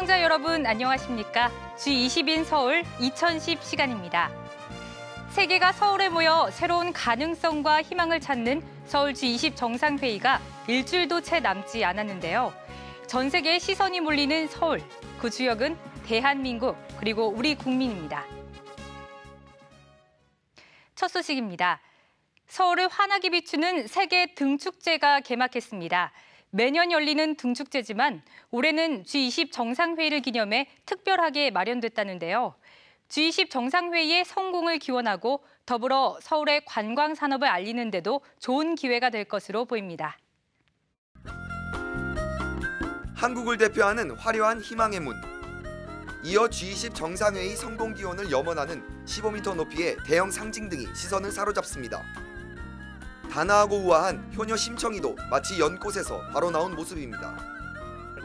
시청자 여러분 안녕하십니까? G20인 서울 2010 시간입니다. 세계가 서울에 모여 새로운 가능성과 희망을 찾는 서울 G20 정상회의가 일주일도 채 남지 않았는데요. 전 세계의 시선이 몰리는 서울, 그 주역은 대한민국 그리고 우리 국민입니다. 첫 소식입니다. 서울을 환하게 비추는 세계 등축제가 개막했습니다. 매년 열리는 등축제지만 올해는 G20 정상회의를 기념해 특별하게 마련됐다는데요. G20 정상회의의 성공을 기원하고 더불어 서울의 관광 산업을 알리는 데도 좋은 기회가 될 것으로 보입니다. 한국을 대표하는 화려한 희망의 문. 이어 G20 정상회의 성공 기원을 염원하는 15m 높이의 대형 상징등이 시선을 사로잡습니다. 단아하고 우아한 효녀 심청이도 마치 연꽃에서 바로 나온 모습입니다.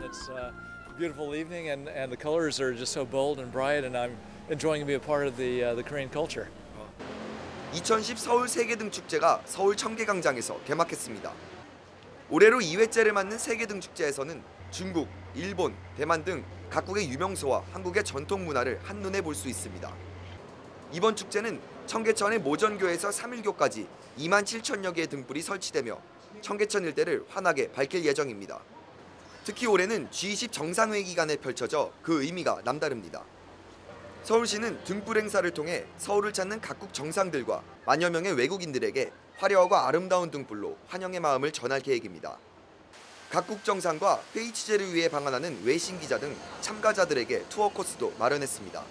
It's a beautiful evening and the colors are just so bold and bright and I'm enjoying to be a part of the Korean culture. 2010 서울 세계등축제가 서울 청계광장에서 개막했습니다. 올해로 2회째를 맞는 세계등축제에서는 중국, 일본, 대만 등 각국의 유명소와 한국의 전통 문화를 한눈에 볼 수 있습니다. 이번 축제는 청계천의 모전교에서 3일교까지 2만 7천여 개의 등불이 설치되며 청계천 일대를 환하게 밝힐 예정입니다. 특히 올해는 G20 정상회의 기간에 펼쳐져 그 의미가 남다릅니다. 서울시는 등불 행사를 통해 서울을 찾는 각국 정상들과 만여 명의 외국인들에게 화려하고 아름다운 등불로 환영의 마음을 전할 계획입니다. 각국 정상과 회의 취재를 위해 방한하는 외신 기자 등 참가자들에게 투어 코스도 마련했습니다.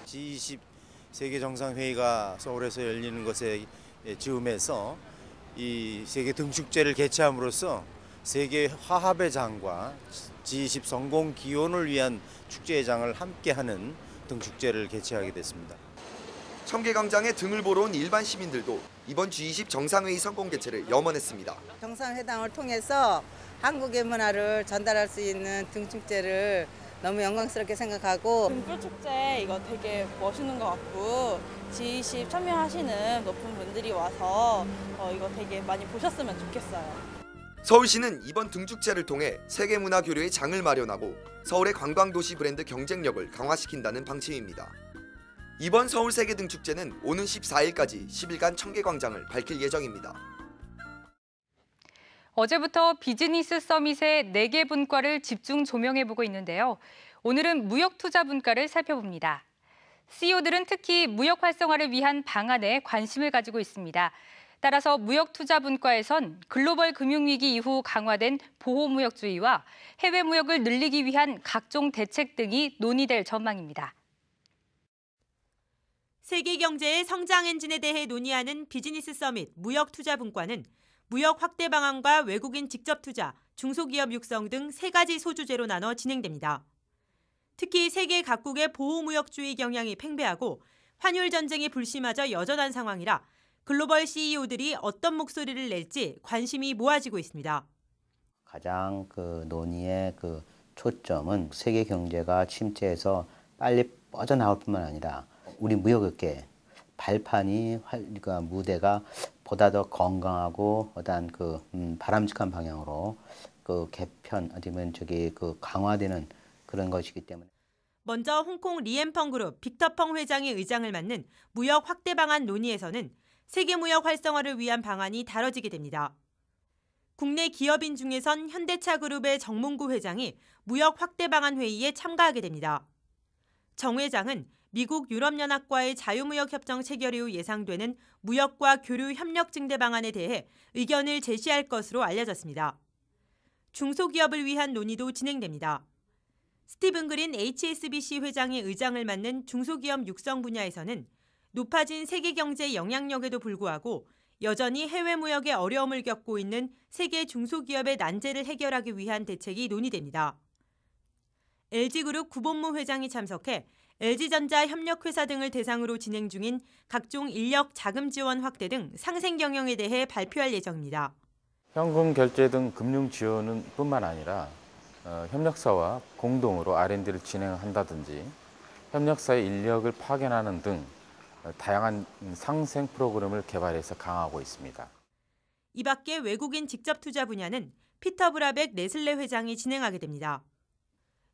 G20 세계 정상회의가 서울에서 열리는 것에 즈음해서 이 세계 등축제를 개최함으로써 세계 화합의 장과 G20 성공 기원을 위한 축제의 장을 함께하는 등축제를 개최하게 됐습니다. 청계광장에 등을 보러 온 일반 시민들도 이번 G20 정상회의 성공 개최를 염원했습니다. 정상회담을 통해서 한국의 문화를 전달할 수 있는 등축제를 너무 영광스럽게 생각하고 등불축제 이거 되게 멋있는 것 같고 G20 참여하시는 높은 분들이 와서 이거 되게 많이 보셨으면 좋겠어요. 서울시는 이번 등축제를 통해 세계문화 교류의 장을 마련하고 서울의 관광도시 브랜드 경쟁력을 강화시킨다는 방침입니다. 이번 서울 세계등축제는 오는 14일까지 10일간 청계광장을 밝힐 예정입니다. 어제부터 비즈니스 서밋의 4개 분과를 집중 조명해보고 있는데요. 오늘은 무역투자 분과를 살펴봅니다. CEO들은 특히 무역 활성화를 위한 방안에 관심을 가지고 있습니다. 따라서 무역투자 분과에선 글로벌 금융위기 이후 강화된 보호무역주의와 해외 무역을 늘리기 위한 각종 대책 등이 논의될 전망입니다. 세계 경제의 성장 엔진에 대해 논의하는 비즈니스 서밋 무역투자 분과는 무역 확대 방안과 외국인 직접 투자, 중소기업 육성 등 3가지 소주제로 나눠 진행됩니다. 특히 세계 각국의 보호무역주의 경향이 팽배하고 환율 전쟁이 불심하져 여전한 상황이라 글로벌 CEO들이 어떤 목소리를 낼지 관심이 모아지고 있습니다. 가장 논의의 초점은 세계 경제가 침체에서 빨리 빠져나올 뿐만 아니라 우리 무역업계 발판이 그러니까 무대가 보다 더 건강하고 어떤 바람직한 방향으로 개편 아니면 강화되는 그런 것이기 때문에. 먼저 홍콩 리엠펑 그룹 빅터펑 회장의 의장을 맡는 무역 확대 방안 논의에서는 세계 무역 활성화를 위한 방안이 다뤄지게 됩니다. 국내 기업인 중에선 현대차 그룹의 정몽구 회장이 무역 확대 방안 회의에 참가하게 됩니다. 정 회장은 미국 유럽연합과의 자유무역 협정 체결 이후 예상되는 무역과 교류 협력 증대 방안에 대해 의견을 제시할 것으로 알려졌습니다. 중소기업을 위한 논의도 진행됩니다. 스티븐 그린 HSBC 회장의 의장을 맡는 중소기업 육성 분야에서는 높아진 세계 경제 영향력에도 불구하고 여전히 해외 무역에 어려움을 겪고 있는 세계 중소기업의 난제를 해결하기 위한 대책이 논의됩니다. LG그룹 구본무 회장이 참석해 LG전자 협력회사 등을 대상으로 진행 중인 각종 인력 자금 지원 확대 등 상생 경영에 대해 발표할 예정입니다. 현금 결제 등 금융 지원은 뿐만 아니라 협력사와 공동으로 R&D를 진행한다든지 협력사의 인력을 파견하는 등 다양한 상생 프로그램을 개발해서 강화하고 있습니다. 이 밖에 외국인 직접 투자 분야는 피터 브라벡 네슬레 회장이 진행하게 됩니다.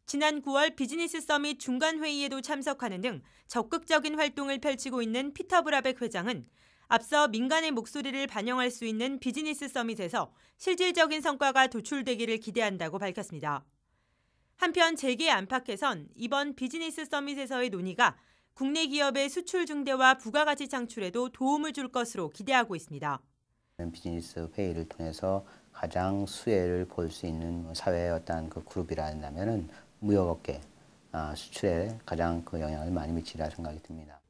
지난 9월 비즈니스 서밋 중간 회의에도 참석하는 등 적극적인 활동을 펼치고 있는 피터 브라백 회장은 앞서 민간의 목소리를 반영할 수 있는 비즈니스 서밋에서 실질적인 성과가 도출되기를 기대한다고 밝혔습니다. 한편 재계 안팎에선 이번 비즈니스 서밋에서의 논의가 국내 기업의 수출 증대와 부가가치 창출에도 도움을 줄 것으로 기대하고 있습니다. 비즈니스 회의를 통해서 가장 수혜를 볼 수 있는 사회의 어떤 그 그룹이라면은 무역업계 수출에 가장 그 영향을 많이 미치리라 생각이 듭니다.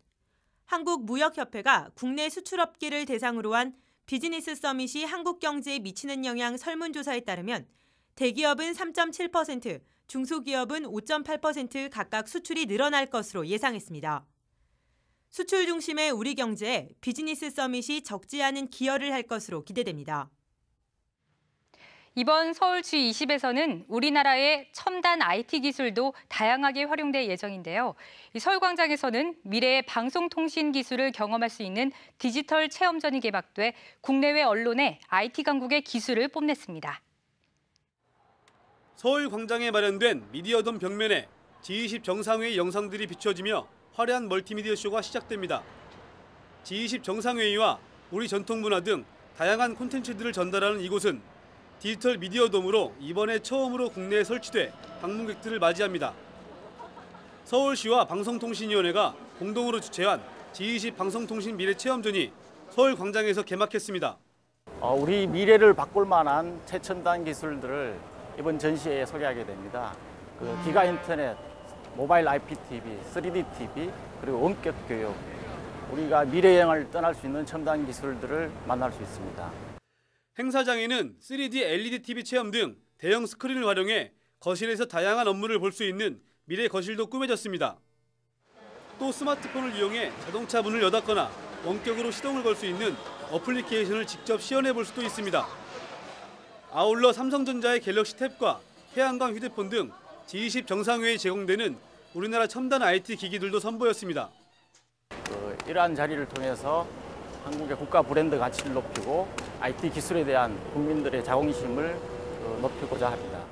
한국무역협회가 국내 수출업계를 대상으로 한 비즈니스 서밋이 한국 경제에 미치는 영향 설문조사에 따르면 대기업은 3.7%, 중소기업은 5.8% 각각 수출이 늘어날 것으로 예상했습니다. 수출 중심의 우리 경제에 비즈니스 서밋이 적지 않은 기여를 할 것으로 기대됩니다. 이번 서울 G20에서는 우리나라의 첨단 IT 기술도 다양하게 활용될 예정인데요. 이 서울광장에서는 미래의 방송통신 기술을 경험할 수 있는 디지털 체험전이 개막돼 국내외 언론에 IT 강국의 기술을 뽐냈습니다. 서울광장에 마련된 미디어돔 벽면에 G20 정상회의 영상들이 비춰지며 화려한 멀티미디어 쇼가 시작됩니다. G20 정상회의와 우리 전통문화 등 다양한 콘텐츠들을 전달하는 이곳은 디지털 미디어돔으로 이번에 처음으로 국내에 설치돼 방문객들을 맞이합니다. 서울시와 방송통신위원회가 공동으로 주최한 G20 방송통신 미래체험전이 서울광장에서 개막했습니다. 우리 미래를 바꿀 만한 최첨단 기술들을 이번 전시회에 소개하게 됩니다. 기가 인터넷, 모바일 IPTV, 3D TV, 그리고 원격 교육, 우리가 미래 여행을 떠날 수 있는 첨단 기술들을 만날 수 있습니다. 행사장에는 3D LED TV 체험 등 대형 스크린을 활용해 거실에서 다양한 업무를 볼 수 있는 미래 거실도 꾸며졌습니다. 또 스마트폰을 이용해 자동차 문을 여닫거나 원격으로 시동을 걸 수 있는 어플리케이션을 직접 시연해 볼 수도 있습니다. 아울러 삼성전자의 갤럭시 탭과 태양광 휴대폰 등 G20 정상회의에 제공되는 우리나라 첨단 IT 기기들도 선보였습니다. 이러한 자리를 통해서 한국의 국가 브랜드 가치를 높이고 IT 기술에 대한 국민들의 자긍심을 높이고자 합니다.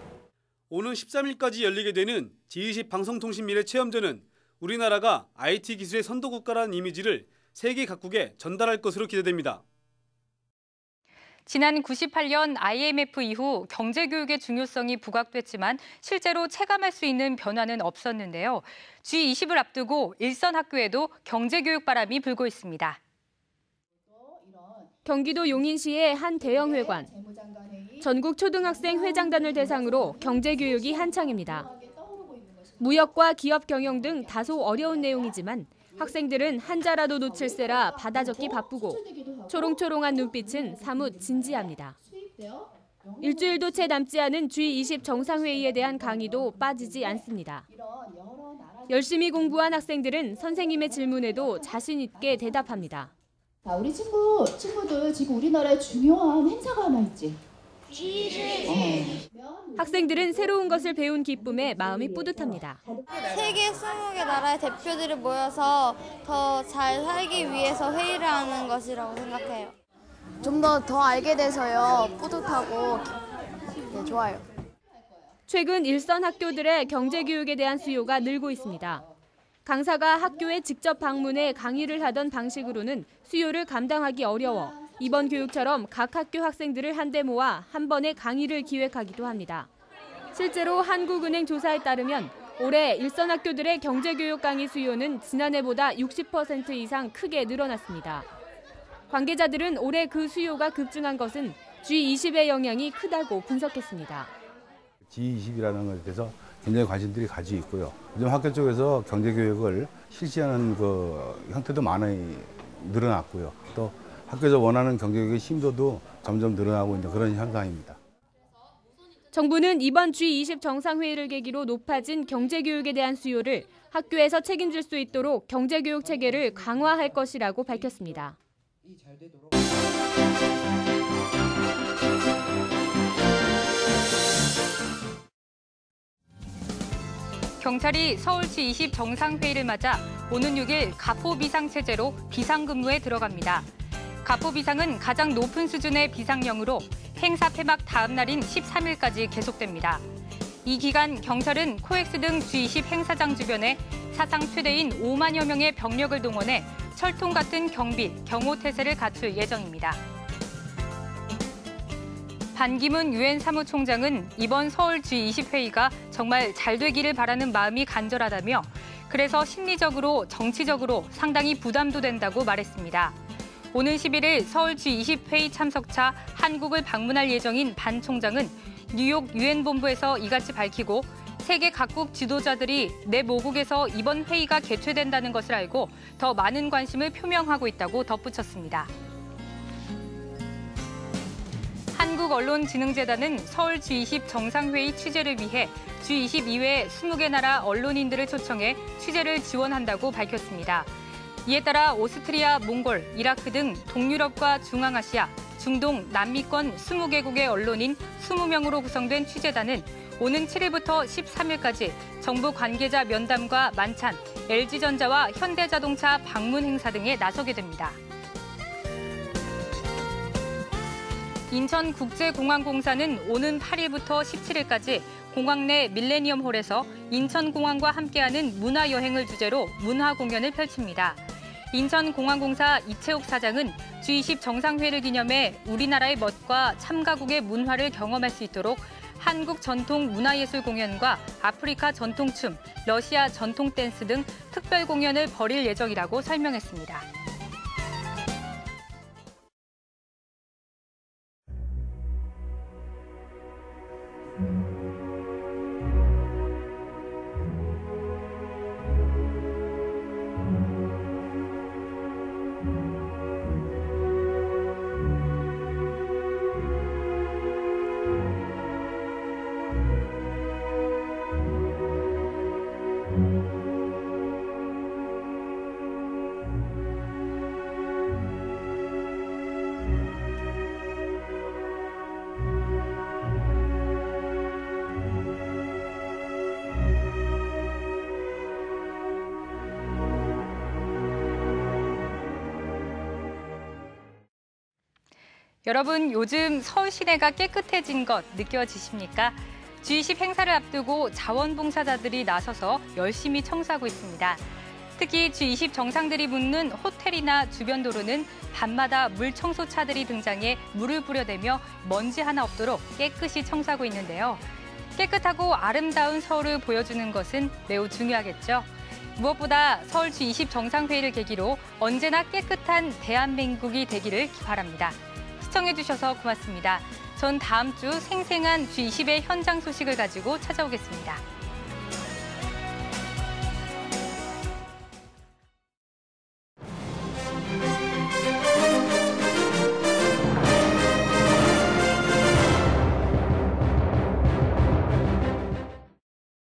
오는 13일까지 열리게 되는 G20 방송통신 미래 체험전은 우리나라가 IT 기술의 선도국가라는 이미지를 세계 각국에 전달할 것으로 기대됩니다. 지난 98년 IMF 이후 경제교육의 중요성이 부각됐지만 실제로 체감할 수 있는 변화는 없었는데요. G20을 앞두고 일선 학교에도 경제교육 바람이 불고 있습니다. 경기도 용인시의 한 대형 회관. 전국 초등학생 회장단을 대상으로 경제교육이 한창입니다. 무역과 기업 경영 등 다소 어려운 내용이지만 학생들은 한자라도 놓칠세라 받아 적기 바쁘고 초롱초롱한 눈빛은 사뭇 진지합니다. 일주일도 채 남지 않은 G20 정상회의에 대한 강의도 빠지지 않습니다. 열심히 공부한 학생들은 선생님의 질문에도 자신 있게 대답합니다. 우리 친구들 지금 우리나라에 중요한 행사가 하나 있지. G20. 학생들은 새로운 것을 배운 기쁨에 마음이 뿌듯합니다. 세계 20개 나라의 대표들이 모여서 더 잘 살기 위해서 회의를 하는 것이라고 생각해요. 좀 더 알게 돼서요. 뿌듯하고 좋아요. 최근 일선 학교들의 경제교육에 대한 수요가 늘고 있습니다. 강사가 학교에 직접 방문해 강의를 하던 방식으로는 수요를 감당하기 어려워 이번 교육처럼 각 학교 학생들을 한데 모아 한 번에 강의를 기획하기도 합니다. 실제로 한국은행 조사에 따르면 올해 일선 학교들의 경제교육 강의 수요는 지난해보다 60% 이상 크게 늘어났습니다. 관계자들은 올해 그 수요가 급증한 것은 G20의 영향이 크다고 분석했습니다. G20이라는 것에 대해서 굉장히 관심들이 가지고 있고요. 요즘 학교 쪽에서 경제교육을 실시하는 그 형태도 많이 늘어났고요. 또 학교에서 원하는 경제교육의 심도도 점점 늘어나고 있는 그런 현상입니다. 정부는 이번 G20 정상회의를 계기로 높아진 경제교육에 대한 수요를 학교에서 책임질 수 있도록 경제교육 체계를 강화할 것이라고 밝혔습니다. 경찰이 서울 G20 정상회의를 맞아 오는 6일 가포 비상체제로 비상근무에 들어갑니다. 가포 비상은 가장 높은 수준의 비상령으로 행사 폐막 다음 날인 13일까지 계속됩니다. 이 기간 경찰은 코엑스 등 G20 행사장 주변에 사상 최대인 5만여 명의 병력을 동원해 철통 같은 경비, 경호태세를 갖출 예정입니다. 반기문 유엔 사무총장은 이번 서울 G20 회의가 정말 잘 되기를 바라는 마음이 간절하다며 그래서 심리적으로, 정치적으로 상당히 부담도 된다고 말했습니다. 오는 11일 서울 G20 회의 참석차 한국을 방문할 예정인 반 총장은 뉴욕 유엔 본부에서 이같이 밝히고 세계 각국 지도자들이 내 모국에서 이번 회의가 개최된다는 것을 알고 더 많은 관심을 표명하고 있다고 덧붙였습니다. 한국언론진흥재단은 서울 G20 정상회의 취재를 위해 G20 이외 20개 나라 언론인들을 초청해 취재를 지원한다고 밝혔습니다. 이에 따라 오스트리아, 몽골, 이라크 등 동유럽과 중앙아시아, 중동, 남미권 20개국의 언론인 20명으로 구성된 취재단은 오는 7일부터 13일까지 정부 관계자 면담과 만찬, LG전자와 현대자동차 방문 행사 등에 나서게 됩니다. 인천국제공항공사는 오는 8일부터 17일까지 공항 내 밀레니엄홀에서 인천공항과 함께하는 문화여행을 주제로 문화공연을 펼칩니다. 인천공항공사 이채욱 사장은 G20 정상회의를 기념해 우리나라의 멋과 참가국의 문화를 경험할 수 있도록 한국 전통 문화예술 공연과 아프리카 전통춤, 러시아 전통 댄스 등 특별 공연을 벌일 예정이라고 설명했습니다. 여러분, 요즘 서울 시내가 깨끗해진 것 느껴지십니까? G20 행사를 앞두고 자원봉사자들이 나서서 열심히 청소하고 있습니다. 특히 G20 정상들이 묻는 호텔이나 주변 도로는 밤마다 물청소차들이 등장해 물을 뿌려대며 먼지 하나 없도록 깨끗이 청소하고 있는데요. 깨끗하고 아름다운 서울을 보여주는 것은 매우 중요하겠죠. 무엇보다 서울 G20 정상회의를 계기로 언제나 깨끗한 대한민국이 되기를 바랍니다. 시청해주셔서 고맙습니다. 전 다음 주 생생한 G20의 현장 소식을 가지고 찾아오겠습니다.